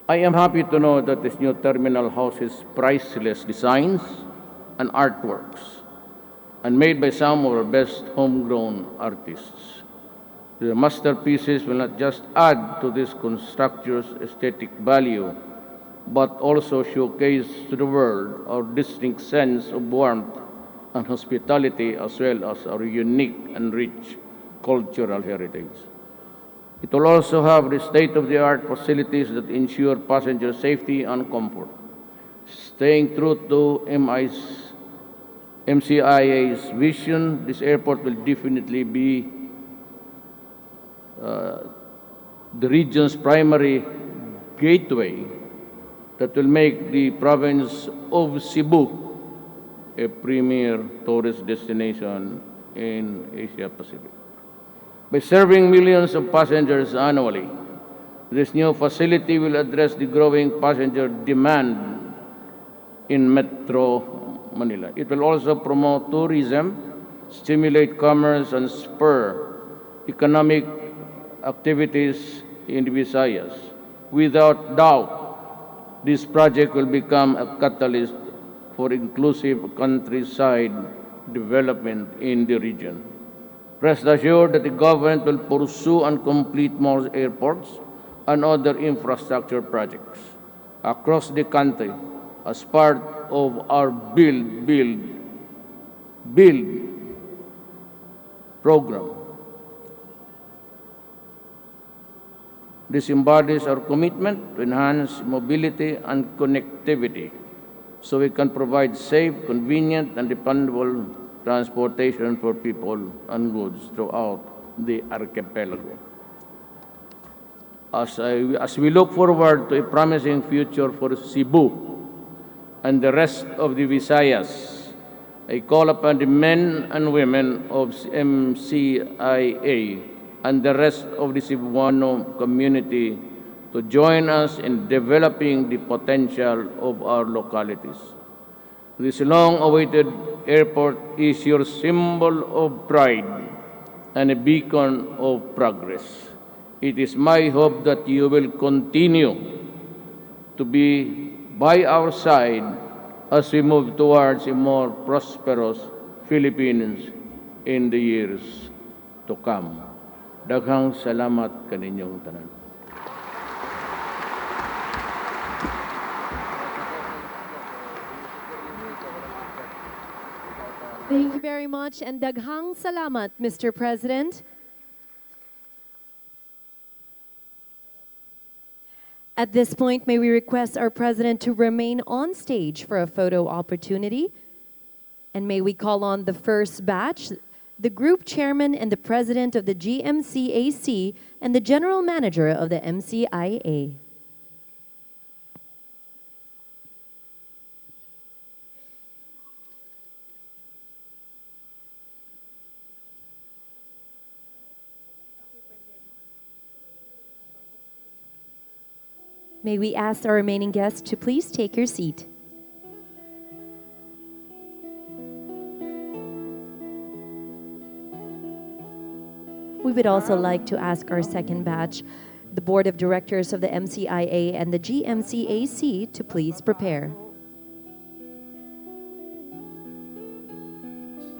I am happy to know that this new terminal houses priceless designs and artworks and made by some of our best homegrown artists. The masterpieces will not just add to this constructor's aesthetic value, but also showcase to the world our distinct sense of warmth and hospitality as well as our unique and rich cultural heritage. It will also have the state-of-the-art facilities that ensure passenger safety and comfort. Staying true to MCIA's vision, this airport will definitely be the region's primary gateway that will make the province of Cebu a premier tourist destination in Asia Pacific. By serving millions of passengers annually, this new facility will address the growing passenger demand in Metro Manila. It will also promote tourism, stimulate commerce, and spur economic activities in the Visayas. Without doubt, this project will become a catalyst for inclusive countryside development in the region. Rest assured that the government will pursue and complete more airports and other infrastructure projects across the country as part of our Build program. This embodies our commitment to enhance mobility and connectivity so we can provide safe, convenient, and dependable transportation for people and goods throughout the archipelago. As we look forward to a promising future for Cebu and the rest of the Visayas, I call upon the men and women of MCIA and the rest of the Cebuano community to join us in developing the potential of our localities. This long-awaited airport is your symbol of pride and a beacon of progress. It is my hope that you will continue to be by our side as we move towards a more prosperous Philippines in the years to come. Daghang salamat kaninyong tanan. Thank you very much, and daghang salamat, Mr. President. At this point, may we request our President to remain on stage for a photo opportunity. And may we call on the first batch, the group chairman and the president of the GMCAC, and the general manager of the MCIA. May we ask our remaining guests to please take your seat. We would also like to ask our second batch, the board of directors of the MCIA and the GMCAC, to please prepare.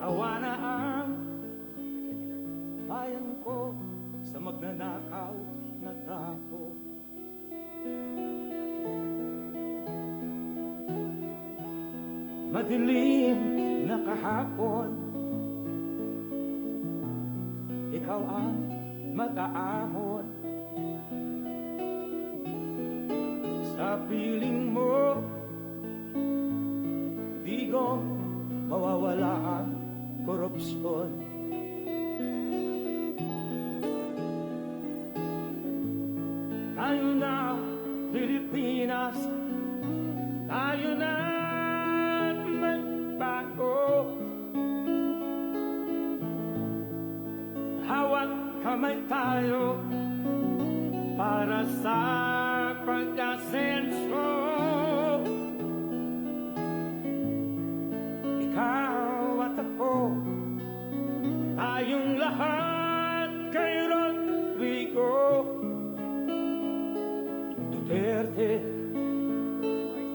Sawa na ang bayan ko sa magnanakaw na tao. Madilim na kahapon, ikaw ang mag-aahon. Sa piling mo, di ko mawawala ang korupsyon. Tayo na, Pilipinas, tayo na magbago. Hawak kamay tayo para sa pag-asenso. Ikaw at ako, tayong lahat kay Rodrigo Duterte,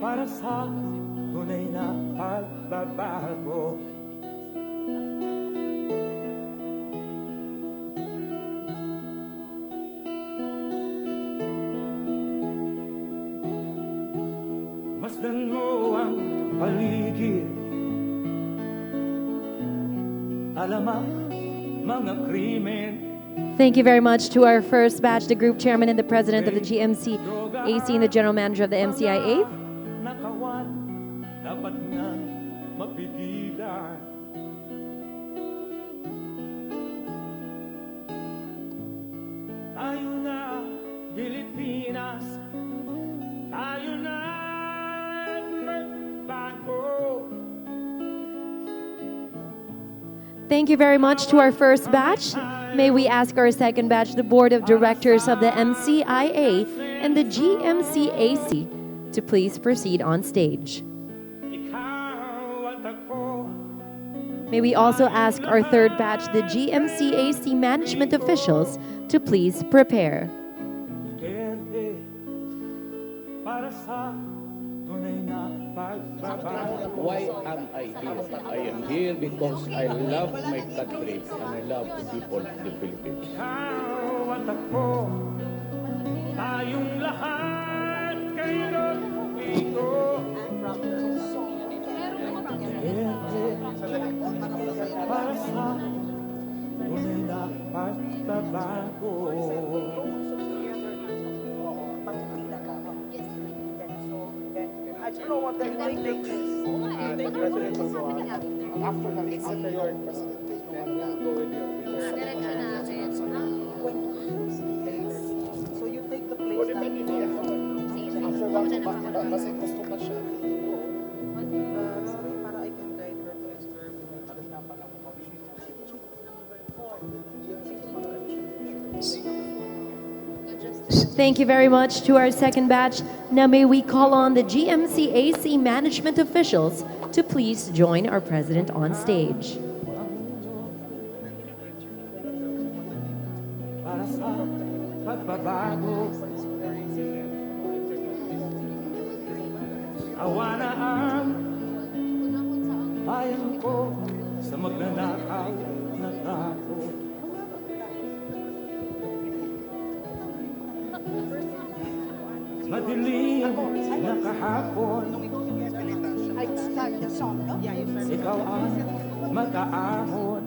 para sa tunay na pagbabago. Masdan mo ang paligid, alamak mga krimen. Thank you very much to our first batch, the group chairman and the president of the GMCAC and the general manager of the MCIA. Nakawan, dapat nga mapigilan. Tayo na, Pilipinas, tayo na magbago. Thank you very much to our first batch. May we ask our second batch, the board of directors of the MCIA and the GMCAC, to please proceed on stage. Ikaw at ako, May we also ask our third batch, the GMCAC management officials, to please prepare. Duterte, para sa tunay na pagbabago. Why am I here? I am here because I love my country and I love the people of the Philippines. Ikaw at ako, tayong lahat kay Rodrigo Duterte, para sa tunay na pagbabago. I don't know what the president will go on. After your president, you want to go with your so you take the place. Depende niya. After that, kasi gusto pa siya. Para I can guide her to his term. Thank you very much to our second batch. Now may we call on the GMCAC management officials to please join our president on stage. Para sa pagbabago, awa na ang bayan ko sa magnanakaw na tao. Madilim na kahapon, ikaw ang mag-aahon.